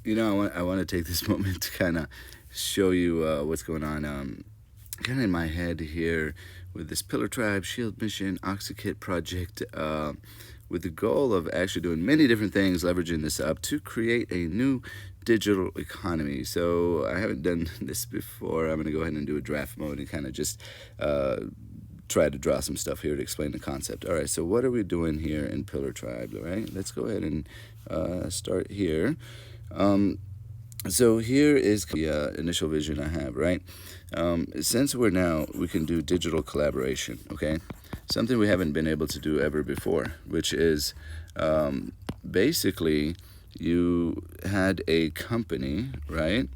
I want to take this moment to kind of show you what's going on kind of in my head here with this Pillar Tribe ShieldMission OxyKit project with the goal of actually doing many different things, leveraging this up to create a new digital economy. So I haven't done this before. I'm going to go ahead and do a draft mode and kind of just try to draw some stuff here to explain the concept. All right, so what are we doing here in Pillar Tribe? All right, let's go ahead and start here. So here is the initial vision I have, right? Since we can do digital collaboration, okay? Something we haven't been able to do ever before, which is basically you had a company, right?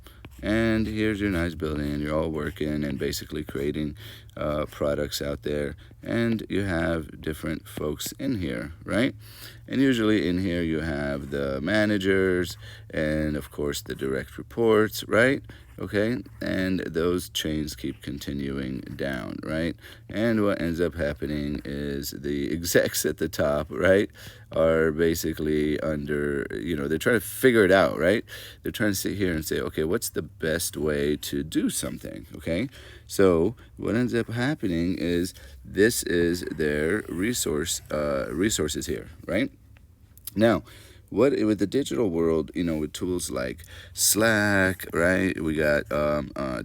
And here's your nice building, and you're all working and basically creating products out there. And you have different folks in here, right? And usually in here you have the managers and, of course, the direct reports, right? Okay, and those chains keep continuing down, right? And what ends up happening is the execs at the top, right, are basically under, they're trying to figure it out, right? They're trying to sit here and say, okay, what's the best way to do something, okay? So what ends up happening is this is their resources here, right? Now, with the digital world, with tools like Slack, right? We got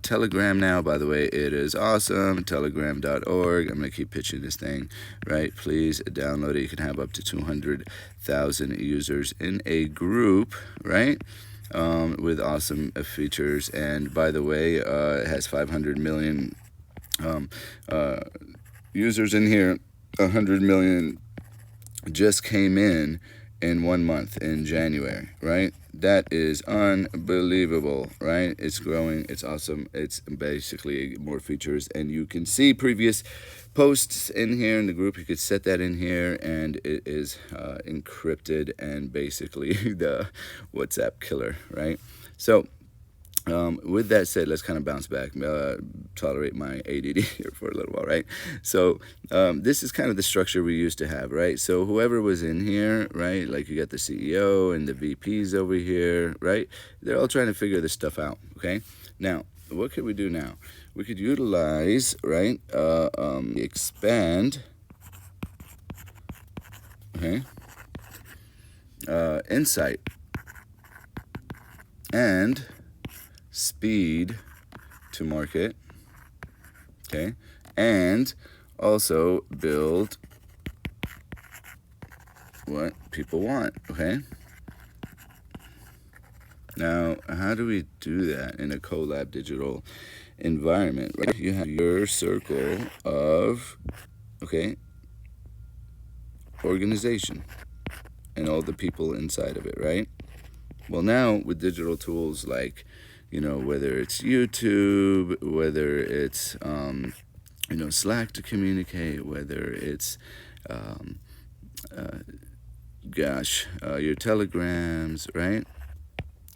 Telegram now. By the way, it is awesome. Telegram.org. I'm going to keep pitching this thing, right? Please download it. You can have up to 200,000 users in a group, right? With awesome features. And by the way, it has 500 million users in here. 100 million just came in 1 month in January, right? That is unbelievable, right? It's growing, it's awesome. It's basically more features, and you can see previous posts in here in the group. You could set that in here, and it is encrypted and basically the WhatsApp killer, right? So with that said, let's kind of bounce back, tolerate my ADD here for a little while, right? So this is kind of the structure we used to have, right? So whoever was in here, right, like you got the CEO and the VPs over here, right? They're all trying to figure this stuff out, okay? Now, what could we do now? We could utilize, right, expand, okay, insight, and speed to market, okay, and also build what people want, okay? Now, how do we do that in a collab digital environment, right? You have your circle of, okay, organization and all the people inside of it, right? Well, now with digital tools like, whether it's YouTube, whether it's, Slack to communicate, whether it's, your telegrams, right?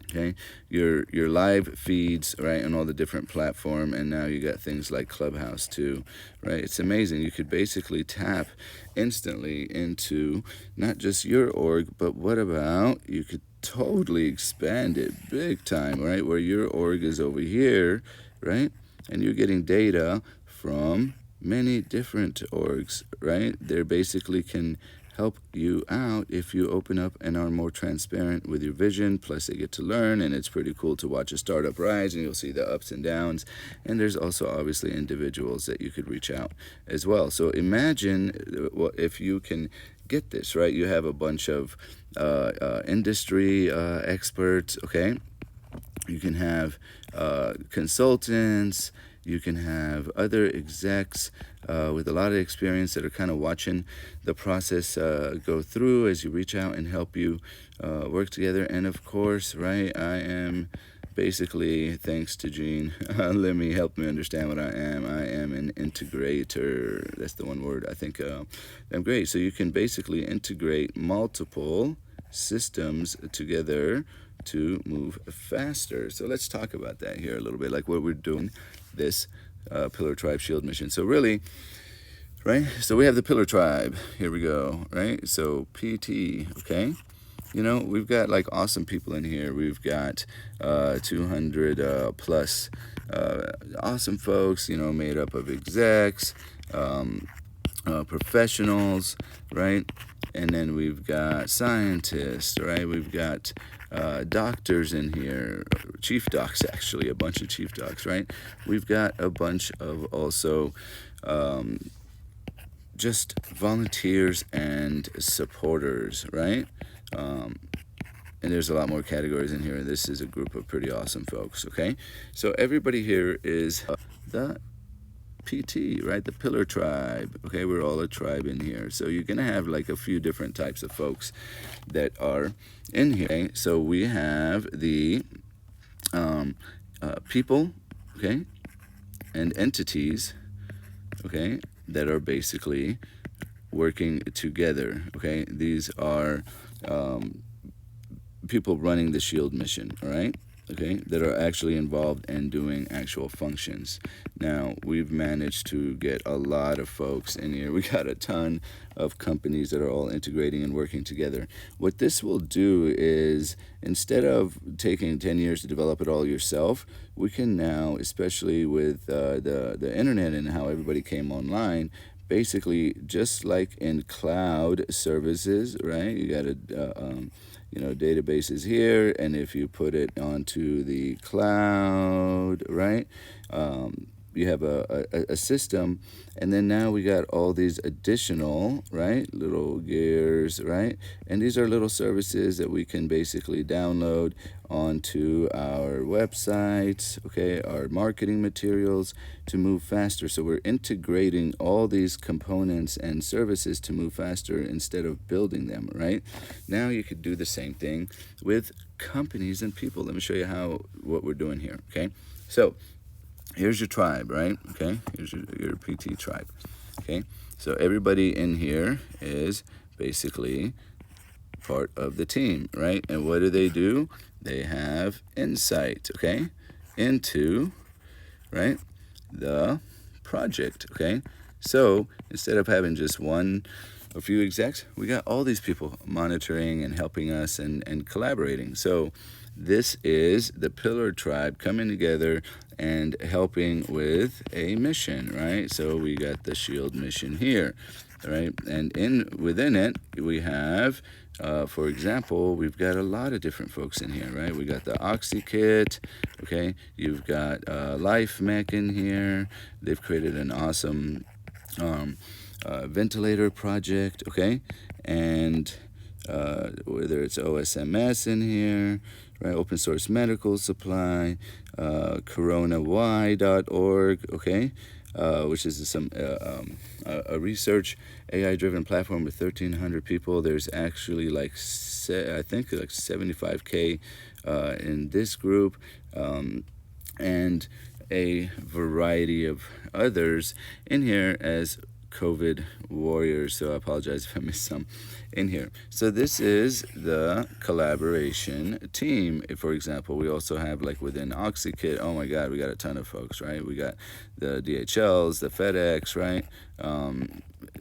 Okay, your live feeds, right, on all the different platform, and now you got things like Clubhouse too, right? It's amazing. You could basically tap instantly into not just your org, but what about you could totally expand it big time, right? Where your org is over here, right? And you're getting data from many different orgs, right? They basically can help you out if you open up and are more transparent with your vision. Plus they get to learn, and it's pretty cool to watch a startup rise, and you'll see the ups and downs. And there's also obviously individuals that you could reach out as well. So imagine if you can get this, right? You have a bunch of industry experts, okay? You can have consultants, you can have other execs with a lot of experience that are kind of watching the process go through as you reach out and help you work together. And of course, right, I am basically, thanks to Gene, let me help me understand what I am. I am an integrator. That's the one word. I think I'm great. So you can basically integrate multiple systems together to move faster. So let's talk about that here a little bit, like what we're doing this Pillar Tribe ShieldMission. So really, right, so we have the Pillar Tribe. Here we go, right? So PT, okay? we've got like awesome people in here. We've got 200 plus awesome folks, made up of execs, professionals, right? And then we've got scientists, right? We've got doctors in here, chief docs, actually, a bunch of chief docs, right? We've got a bunch of also just volunteers and supporters, right? And there's a lot more categories in here. This is a group of pretty awesome folks, okay? So everybody here is the PT, right? The Pillar Tribe, okay? We're all a tribe in here. So you're going to have like a few different types of folks that are in here. Okay? So we have the people, okay, and entities, okay, that are basically working together, okay? These are people running the SHIELD mission, all right? Okay, that are actually involved and doing actual functions. Now, we've managed to get a lot of folks in here. We got a ton of companies that are all integrating and working together. What this will do is, instead of taking 10 years to develop it all yourself, we can now, especially with the internet and how everybody came online, basically just like in cloud services, right? You got a databases here, and if you put it onto the cloud, right, you have a system, and then now we got all these additional, right, little gears, right, and these are little services that we can basically download onto our websites, okay, our marketing materials to move faster. So we're integrating all these components and services to move faster instead of building them, right? Now you could do the same thing with companies and people. Let me show you what we're doing here, okay? So here's your tribe, right? Okay, here's your PT tribe, okay? So everybody in here is basically part of the team, right? And what do? They have insight, okay, into, right, the project, okay? So instead of having just a few execs, we got all these people monitoring and helping us and collaborating. So this is the Pillar Tribe coming together and helping with a mission, right? So we got the SHIELD mission here, right? And within it, we have, for example, we've got a lot of different folks in here, right? We got the Oxy Kit, okay? You've got Life Mech in here. They've created an awesome ventilator project, okay? And whether it's OSMS in here, right? Open source medical supply, coronawhy.org, okay? Which is a research AI-driven platform with 1,300 people. There's actually I think like 75K in this group, and a variety of others in here as COVID warriors. So I apologize if I missed some in here. So this is the collaboration team. For example, we also have like within OxyKit, oh my God, we got a ton of folks, right? We got the DHLs, the FedEx, right?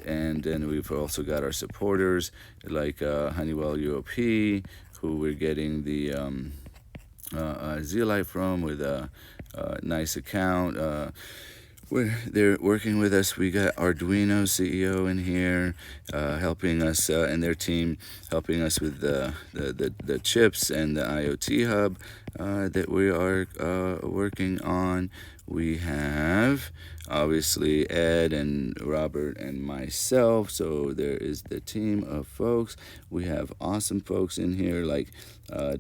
And then we've also got our supporters like Honeywell UOP, who we're getting the Zeolite from with a nice account. They're working with us. We got Arduino CEO in here, helping us, and their team helping us with the chips and the IoT hub that we are working on. We have obviously Ed and Robert and myself. So there is the team of folks. We have awesome folks in here like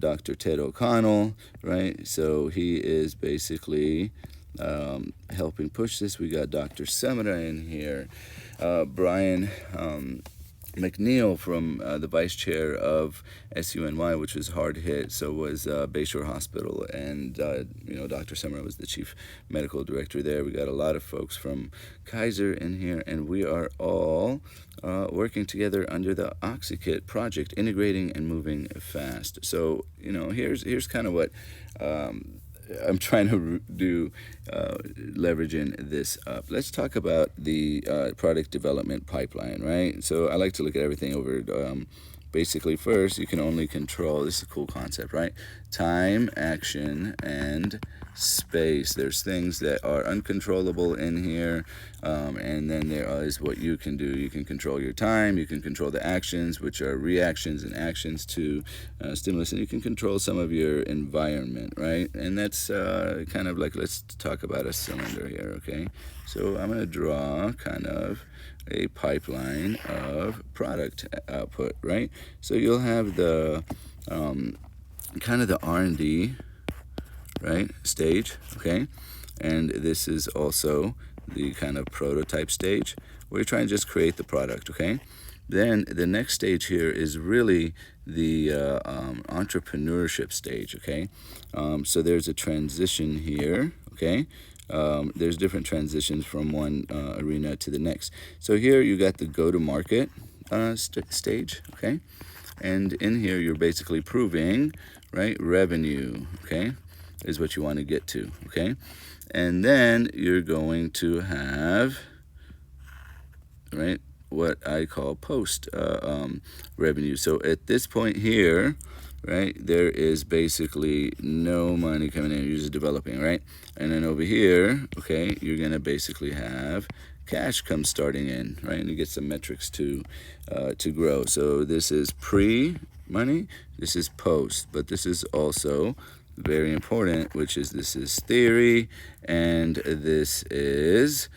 Dr. Ted O'Connell, right? So he is basically helping push this. We got Dr. Semina in here, Brian McNeil from the vice chair of SUNY, which was hard hit, so was Bayshore Hospital, and Dr. Semina was the chief medical director there. We got a lot of folks from Kaiser in here, and we are all working together under the OxyKit project, integrating and moving fast. So here's kind of what I'm trying to do, leveraging this up. Let's talk about the product development pipeline, right? So I like to look at everything over basically first you can only control, this is a cool concept, right? Time, action, and space. There's things that are uncontrollable in here, and then there is what you can do. You can control your time, you can control the actions, which are reactions and actions to stimulus, and you can control some of your environment, right? And that's kind of like, let's talk about a cylinder here, okay? So I'm going to draw kind of a pipeline of product output, right? So you'll have the kind of the R&D, right, stage, okay? And this is also the kind of prototype stage where you're trying to just create the product, okay? Then the next stage here is really the entrepreneurship stage, okay? So there's a transition here, okay? There's different transitions from one arena to the next. So here you got the go-to-market stage, okay? And in here you're basically proving, right, revenue, okay, is what you want to get to, okay? And then you're going to have, right, what I call post revenue. So at this point here, right, there is basically no money coming in. You're just developing, right? And then over here, okay, you're going to basically have cash come starting in, right? And you get some metrics to grow. So this is pre-money, this is post, but this is also very important, which is this is theory, and this is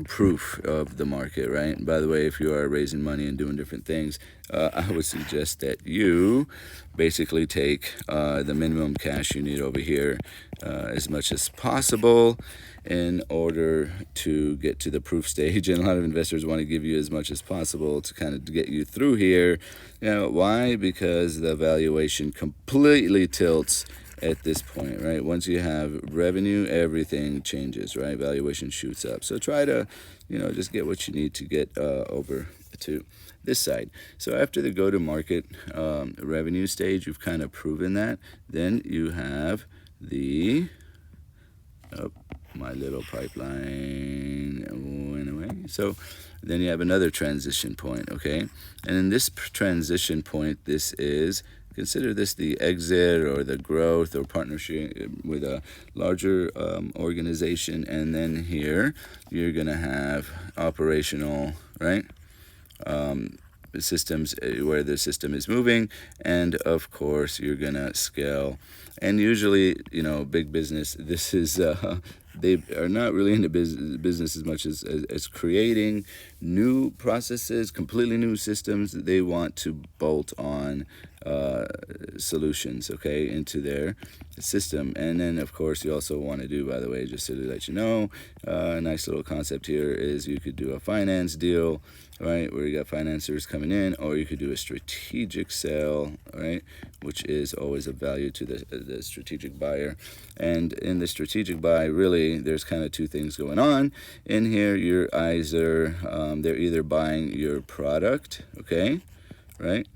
proof of the market, right? And by the way, if you are raising money and doing different things, I would suggest that you basically take the minimum cash you need over here as much as possible in order to get to the proof stage. And a lot of investors want to give you as much as possible to kind of get you through here. You know, why? Because the valuation completely tilts at this point, right? Once you have revenue, everything changes, right? Valuation shoots up. So try to, you know, just get what you need to get over to this side. So after the go-to-market revenue stage, you've kind of proven that. Then you have the, my little pipeline went away. So then you have another transition point, okay? And in this transition point, this is, consider this the exit or the growth or partnership with a larger organization. And then here you're going to have operational, right? Systems where the system is moving, and of course you're gonna scale. And usually, you know, big business, this is they are not really into business as much as creating new processes, completely new systems. They want to bolt on solutions, okay, into their system. And then of course you also want to do, by the way, just to let you know, a nice little concept here is you could do a finance deal, right, where you got financiers coming in, or you could do a strategic sale, right, which is always of value to the strategic buyer. And in the strategic buy, really, there's kind of two things going on. In here, you're either, they're either buying your product, okay, right,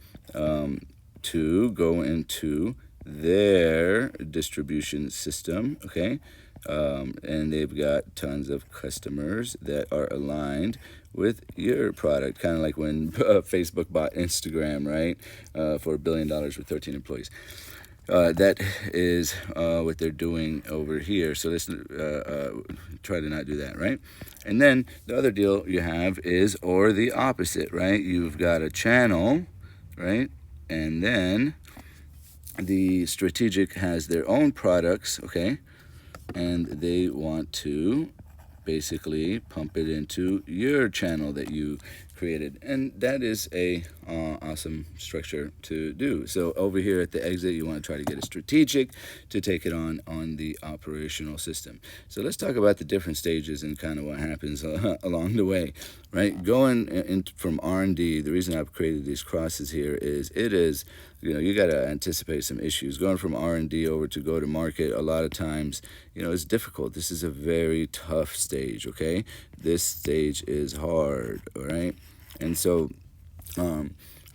to go into their distribution system, okay, and they've got tons of customers that are aligned with your product, kind of like when Facebook bought Instagram, right, for $1 billion with 13 employees. That is what they're doing over here. So let's try to not do that, right? And then the other deal you have is, or the opposite, right? You've got a channel, right? And then the strategic has their own products, okay? And they want to basically pump it into your channel that you created. And that is a awesome structure to do. So over here at the exit, you want to try to get a strategic to take it on the operational system. So let's talk about the different stages and kind of what happens along the way, right? Going in from R&D, the reason I've created these crosses here is it is, you know, you got to anticipate some issues. Going from R&D over to go to market, a lot of times, you know, it's difficult. This is a very tough stage, okay? This stage is hard, all right? And so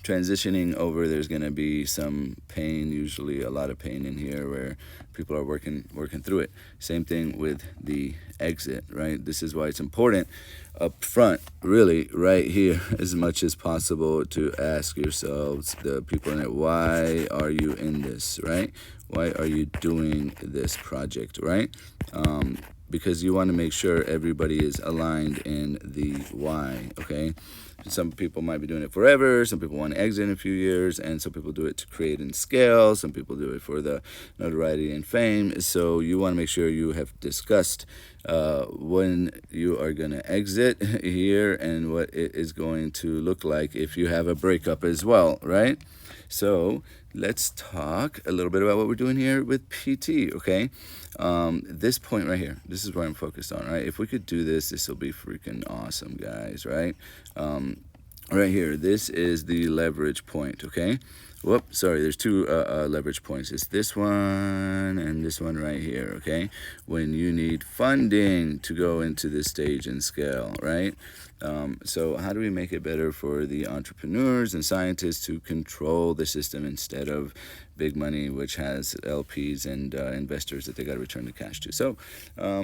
transitioning over, there's going to be some pain, usually a lot of pain in here where people are working through it. Same thing with the exit, right? This is why it's important up front, really right here, as much as possible, to ask yourselves, the people in it, why are you in this, right? Why are you doing this project, right? Because you want to make sure everybody is aligned in the why, okay? Some people might be doing it forever, some people want to exit in a few years, and some people do it to create and scale, some people do it for the notoriety and fame. So you want to make sure you have discussed when you are going to exit here and what it is going to look like if you have a breakup as well, right? So let's talk a little bit about what we're doing here with PT, okay? This point right here, this is where I'm focused on, right? If we could do this, this will be freaking awesome, guys, right? Right here, this is the leverage point, okay? Whoop, sorry, there's two leverage points. It's this one and this one right here, okay? When you need funding to go into this stage and scale, right? So how do we make it better for the entrepreneurs and scientists to control the system instead of big money, which has LPs and investors that they got to return the cash to? So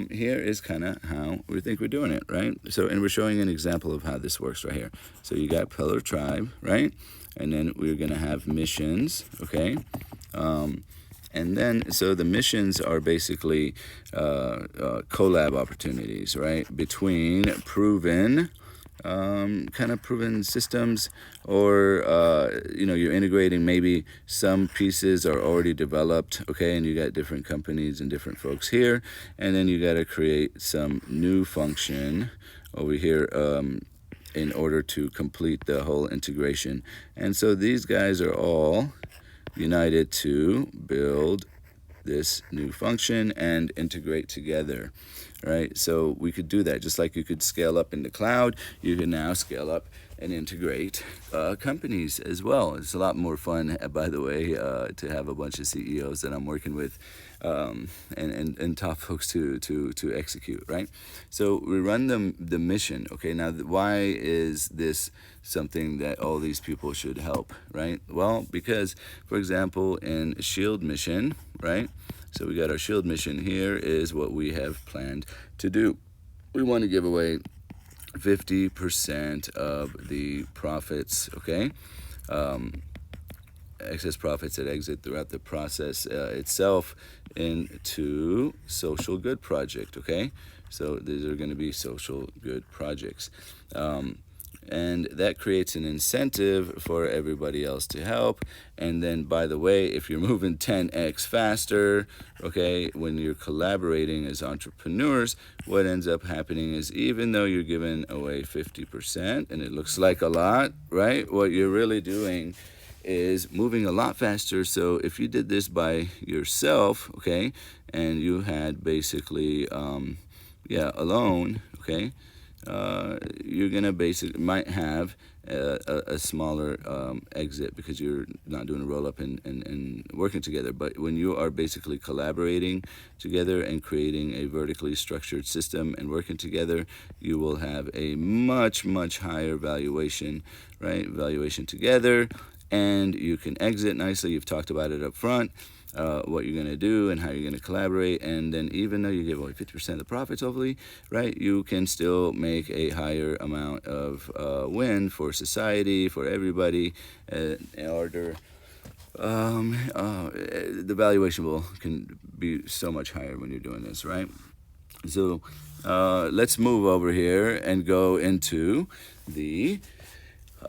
here is kind of how we think we're doing it, right? So, and we're showing an example of how this works right here. So you got Pillar Tribe, right? And then we're going to have missions, okay? And then, so the missions are basically collab opportunities, right? Between proven systems, or you're integrating, maybe some pieces are already developed, okay, and you got different companies and different folks here, and then you got to create some new function over here in order to complete the whole integration. And so these guys are all united to build this new function and integrate together, right? So we could do that. Just like you could scale up in the cloud, you can now scale up and integrate companies as well. It's a lot more fun, by the way, to have a bunch of CEOs that I'm working with and top folks to execute, right? So we run the mission, okay? Now, why is this something that all these people should help, right? Well, because, for example, in ShieldMission, right? So we got our ShieldMission. Here is what we have planned to do. We want to give away 50% of the profits, okay? Excess profits that exit throughout the process itself into social good project, okay? So these are going to be social good projects. And that creates an incentive for everybody else to help. And then, by the way, if you're moving 10x faster, okay, when you're collaborating as entrepreneurs, what ends up happening is, even though you're giving away 50%, and it looks like a lot, right, what you're really doing is moving a lot faster. So if you did this by yourself, okay, and you had basically, alone, okay, you're gonna might have a smaller exit because you're not doing a roll up and working together. But when you are basically collaborating together and creating a vertically structured system and working together, you will have a much higher valuation, right? Valuation together, and you can exit nicely. You've talked about it up front. What you're going to do and how you're going to collaborate, and then even though you give away 50% of the profits, hopefully, right, you can still make a higher amount of win for society, for everybody, in order the valuation can be so much higher when you're doing this, right? So let's move over here and go into the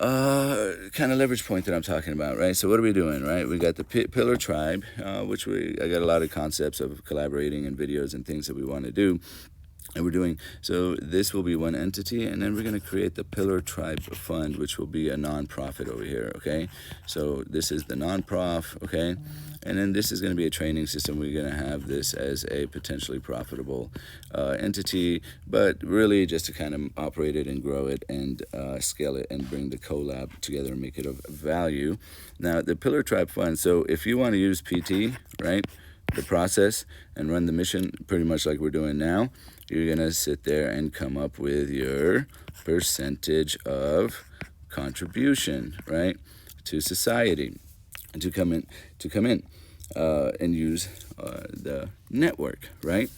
kind of leverage point that I'm talking about, right? So what are we doing, right? We got the Pillar Tribe, which I got a lot of concepts of collaborating and videos and things that we want to do. And we're doing, so this will be one entity, and then we're going to create the Pillar Tribe Fund, which will be a nonprofit over here, okay? So this is the nonprof, okay? And then this is going to be a training system. We're going to have this as a potentially profitable entity, but really just to kind of operate it and grow it and scale it and bring the collab together and make it of value. Now, the Pillar Tribe Fund, so if you want to use PT, right, the process, and run the mission pretty much like we're doing now, you're going to sit there and come up with your percentage of contribution, right? to society to come in and use the network, right?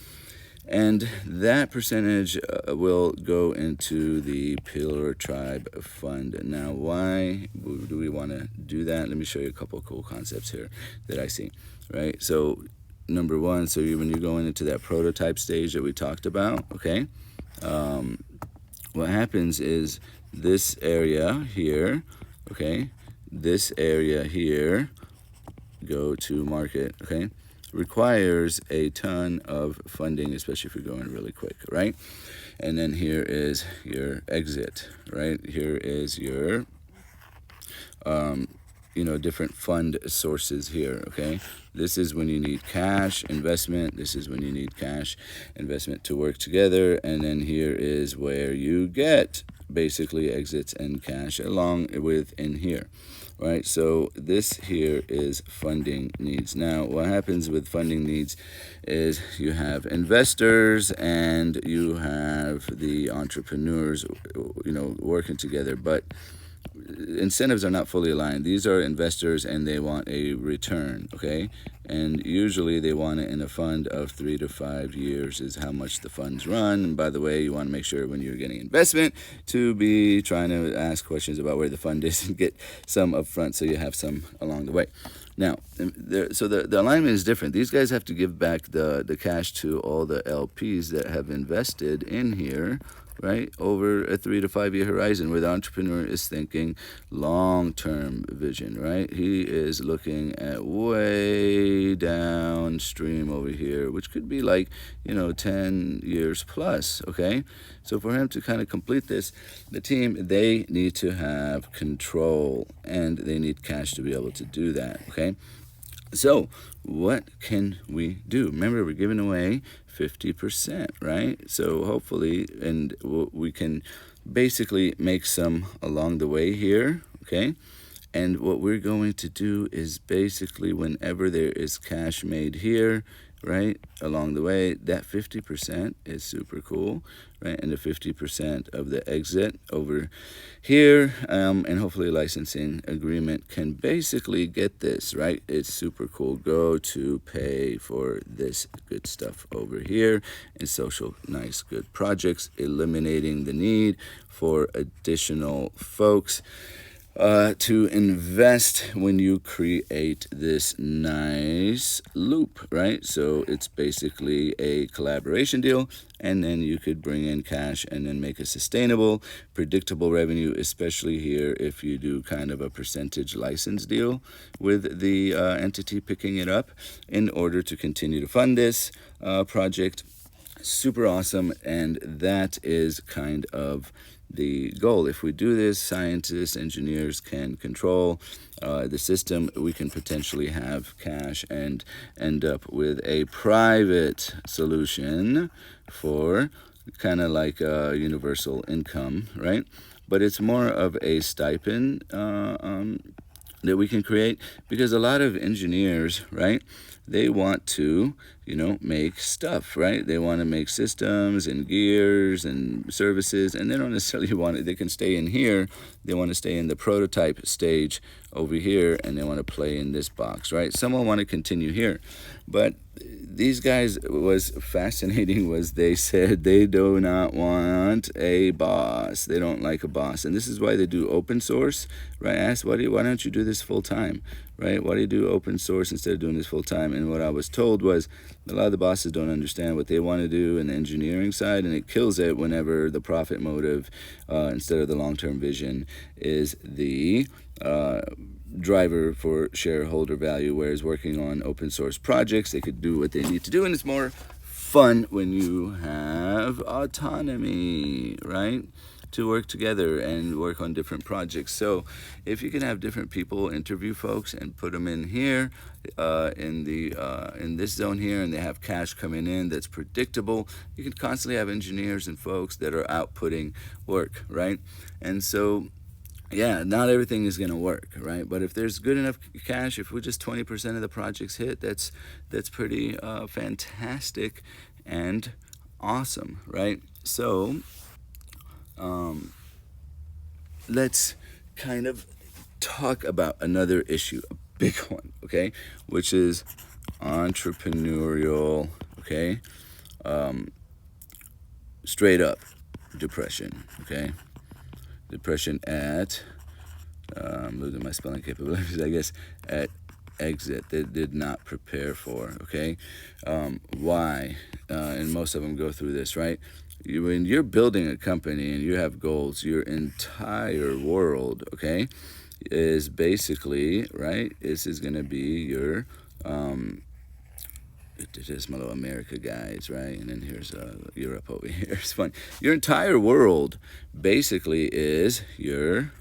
And that percentage will go into the Pillar Tribe Fund. Now, why do we want to do that? Let me show you a couple of cool concepts here that I see, right? So, number one, so when you're going into that prototype stage that we talked about, okay, what happens is this area here, okay, this area here, go to market, okay, requires a ton of funding, especially if you're going really quick, right? And then here is your exit, right? Here is your different fund sources here, okay? This is when you need cash investment. This is when you need cash investment to work together. And then here is where you get basically exits and cash along with in here, right? So this here is funding needs. Now, what happens with funding needs is you have investors and you have the entrepreneurs, working together, but incentives are not fully aligned. These are investors and they want a return, okay? And usually they want it in a fund of 3 to 5 years is how much the funds run. And by the way, you want to make sure when you're getting investment to be trying to ask questions about where the fund is and get some upfront so you have some along the way. Now, so the alignment is different. These guys have to give back the cash to all the LPs that have invested in here, right, over a 3 to 5 year horizon, where the entrepreneur is thinking long-term vision, right? He is looking at way downstream over here, which could be like, 10 years plus, okay? So for him to kind of complete this, the team, they need to have control and they need cash to be able to do that, okay? So what can we do? Remember, we're giving away 50%, right? So hopefully, and we can basically make some along the way here, okay? And what we're going to do is basically whenever there is cash made here, right, along the way, that 50% is super cool, right? And the 50% of the exit over here, and hopefully a licensing agreement can basically get this, right? It's super cool. Go to pay for this good stuff over here in social, nice, good projects, eliminating the need for additional folks to invest when you create this nice loop, right? So it's basically a collaboration deal, and then you could bring in cash and then make a sustainable, predictable revenue, especially here if you do kind of a percentage license deal with the entity picking it up in order to continue to fund this project. Super awesome, and that is kind of the goal. If we do this, scientists, engineers can control the system. We can potentially have cash and end up with a private solution for kind of like a universal income, right? But it's more of a stipend that we can create, because a lot of engineers, right, they want to, make stuff, right? They want to make systems and gears and services, and they don't necessarily want it. They can stay in here. They want to stay in the prototype stage over here, and they want to play in this box, right? Some will want to continue here. But these guys, was fascinating was they said they do not want a boss. They don't like a boss. And this is why they do open source, right? I asked, why don't you do this full time, right? Why do you do open source instead of doing this full time? And what I was told was a lot of the bosses don't understand what they want to do in the engineering side, and it kills it whenever the profit motive instead of the long-term vision is the driver for shareholder value. Whereas working on open source projects, they could do what they need to do, and it's more fun when you have autonomy, right, to work together and work on different projects. So if you can have different people interview folks and put them in here in this zone here, and they have cash coming in that's predictable, you can constantly have engineers and folks that are outputting work, right? And so yeah, not everything is going to work, right? But if there's good enough cash, if we're just 20% of the projects hit, that's pretty fantastic and awesome, right? So let's kind of talk about another issue, a big one, okay, which is entrepreneurial, okay, straight up depression, okay, depression at, I'm losing my spelling capabilities, I guess, at exit that did not prepare for, okay. Why? And most of them go through this, right? When you're building a company and you have goals, your entire world, okay, is basically, right, this is going to be your, it is my little America guys, right? And then here's Europe over here. It's fun. Your entire world basically is your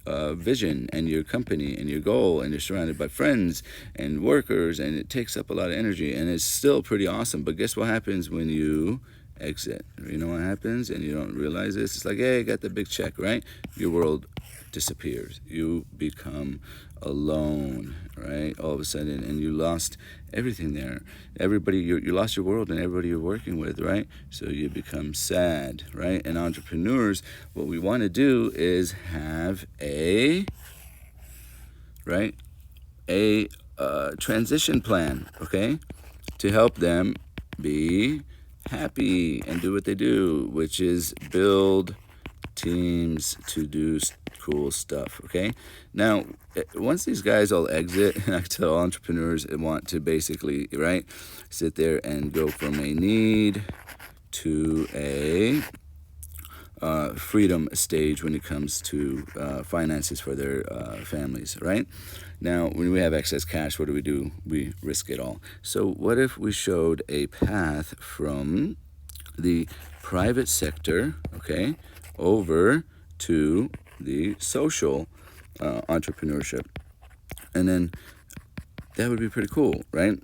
vision and your company and your goal, and you're surrounded by friends and workers, and it takes up a lot of energy, and it's still pretty awesome. But guess what happens when you exit? You know what happens, and you don't realize this? It's like, hey, I got the big check, right? Your world disappears. You become alone, right? All of a sudden, and you lost everything there. Everybody, you lost your world and everybody you're working with, right? So you become sad, right? And entrepreneurs, what we want to do is have a, right, a transition plan, okay, to help them be happy and do what they do, which is build teams to do cool stuff, okay? Now, once these guys all exit, I tell entrepreneurs want to basically, right, sit there and go from a need to a freedom stage when it comes to finances for their families, right? Now, when we have excess cash, what do? We risk it all. So what if we showed a path from the private sector, okay, over to the social entrepreneurship? And then that would be pretty cool, right?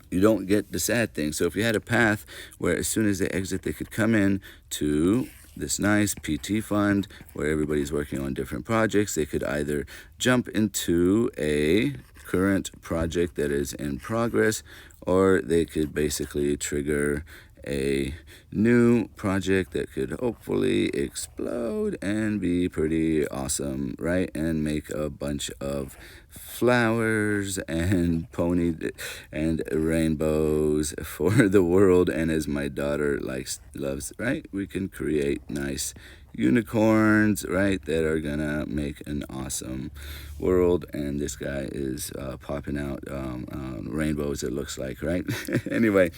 You don't get the sad thing. So if you had a path where as soon as they exit, they could come in to this nice PT fund where everybody's working on different projects, they could either jump into a current project that is in progress, or they could basically trigger a new project that could hopefully explode and be pretty awesome, right? And make a bunch of flowers and pony and rainbows for the world. And as my daughter loves, right, we can create nice unicorns, right, that are gonna make an awesome world. And this guy is popping out rainbows, it looks like, right? Anyway,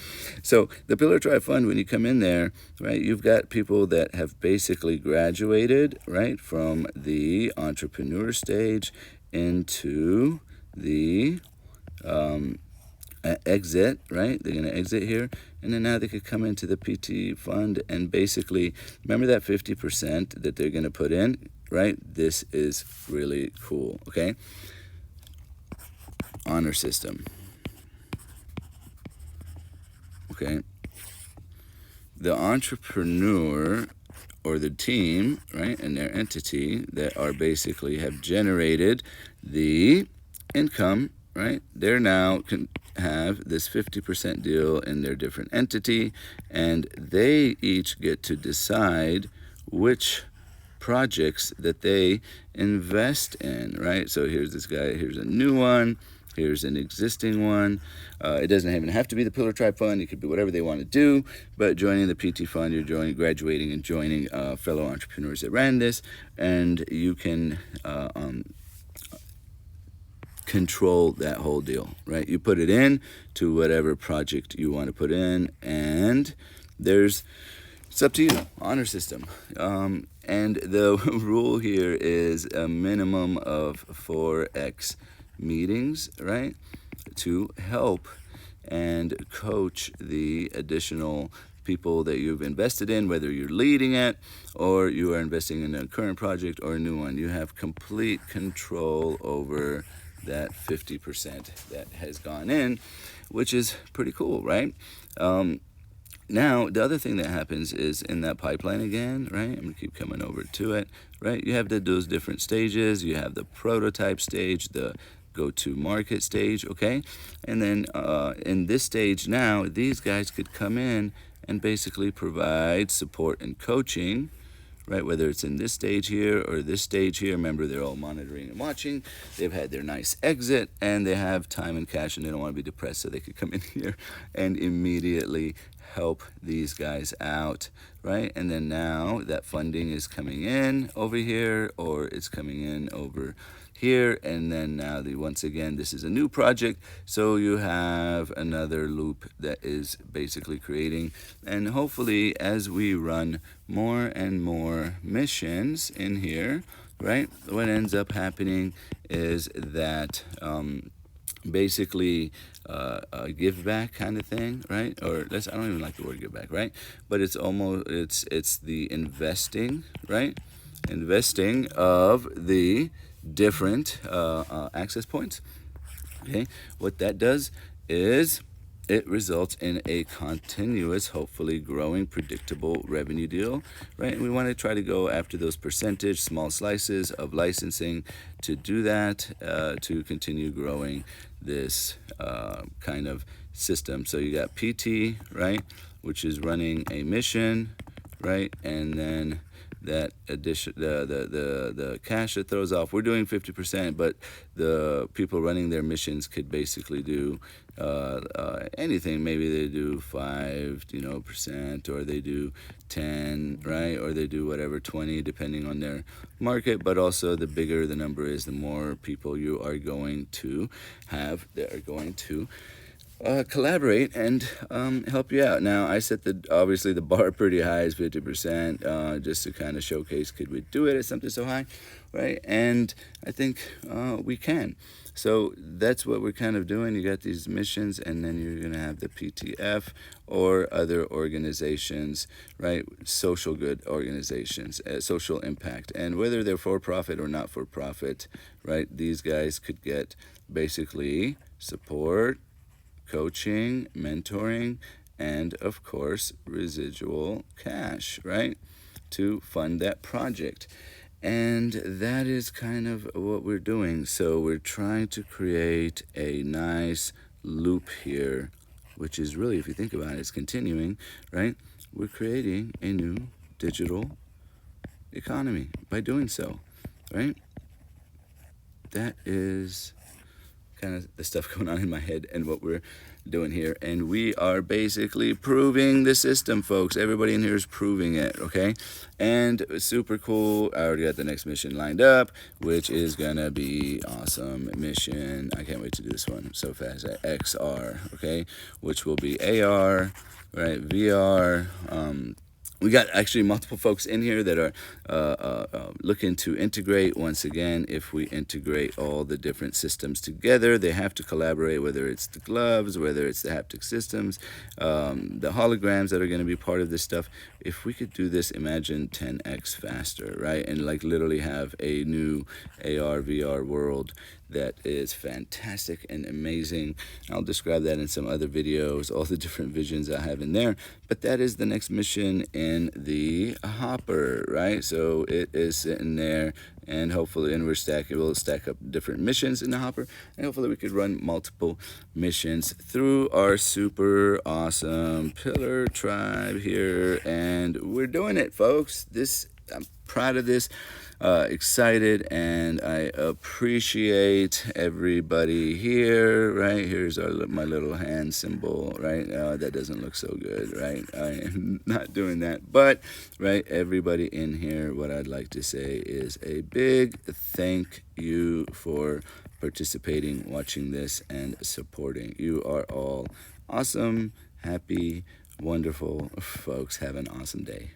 so the Pillar Tribe Fund, when you come in there, right, you've got people that have basically graduated, right, from the entrepreneur stage into the exit, right? They're going to exit here, and then now they could come into the PT fund and basically, remember that 50% that they're going to put in, right? This is really cool, okay? Honor system, okay? The entrepreneur or the team, right, and their entity that are basically have generated the income, right, they're now can have this 50% deal in their different entity, and they each get to decide which projects that they invest in, right? So here's this guy, here's a new one, here's an existing one. It doesn't even have to be the Pillar Tribe Fund. It could be whatever they want to do. But joining the PT Fund, you're graduating and joining fellow entrepreneurs that ran this, and you can control that whole deal, right? You put it in to whatever project you want to put in, and it's up to you. Honor system. And the rule here is a minimum of 4x meetings, right, to help and coach the additional people that you've invested in, whether you're leading it or you are investing in a current project or a new one. You have complete control over that 50% that has gone in, which is pretty cool, right? Now, the other thing that happens is in that pipeline again, right? I'm going to keep coming over to it, right? You have those different stages. You have the prototype stage, the go-to-market stage, okay? And then in this stage now, these guys could come in and basically provide support and coaching, right? Whether it's in this stage here or this stage here, remember they're all monitoring and watching. They've had their nice exit and they have time and cash and they don't want to be depressed, so they could come in here and immediately help these guys out, right? And then now that funding is coming in over here, or it's coming in over here, and then now once again this is a new project, so you have another loop that is basically creating. And hopefully as we run more and more missions in here, right, what ends up happening is that basically a give back kind of thing, right? Or I don't even like the word give back, right? But it's almost it's the investing, right? Investing of the different access points. Okay, what that does is it results in a continuous, hopefully growing, predictable revenue deal, right? And we want to try to go after those percentage, small slices of licensing to do that, to continue growing this kind of system. So you got PT, right, which is running a mission, right, and then that addition, the cash it throws off. We're doing 50%, but the people running their missions could basically do anything. Maybe they do 5%, or they do 10, right, or they do whatever 20, depending on their market. But also, the bigger the number is, the more people you are going to have that are going to collaborate and help you out. Now, I set obviously the bar pretty high, is 50%, just to kind of showcase, could we do it at something so high, right? And I think we can. So that's what we're kind of doing. You got these missions, and then you're going to have the PTF or other organizations, right? Social good organizations, social impact. And whether they're for-profit or not for-profit, right? These guys could get basically support, coaching, mentoring, and of course residual cash, right, to fund that project. And that is kind of what we're doing. So we're trying to create a nice loop here, which is really, if you think about it, it's continuing, right? We're creating a new digital economy by doing so, right? That is kind of the stuff going on in my head and what we're doing here. And we are basically proving the system, folks. Everybody in here is proving it, okay? And super cool. I already got the next mission lined up, which is gonna be awesome mission. I can't wait to do this one so fast. XR, okay? Which will be AR, right? VR. We got actually multiple folks in here that are looking to integrate. Once again, if we integrate all the different systems together, they have to collaborate, whether it's the gloves, whether it's the haptic systems, the holograms that are going to be part of this stuff. If we could do this, imagine 10x faster, right? And like literally have a new AR, VR world that is fantastic and amazing. I'll describe that in some other videos, all the different visions I have in there. But that is the next mission in the hopper, right? So it is sitting there, and hopefully, and we'll stack up different missions in the hopper, and hopefully we could run multiple missions through our super awesome pillar tribe here. And we're doing it, folks. I'm proud of this. Excited, and I appreciate everybody here, right? Here's my little hand symbol, right? That doesn't look so good, right? I am not doing that, but, right, everybody in here, what I'd like to say is a big thank you for participating, watching this, and supporting. You are all awesome, happy, wonderful folks. Have an awesome day.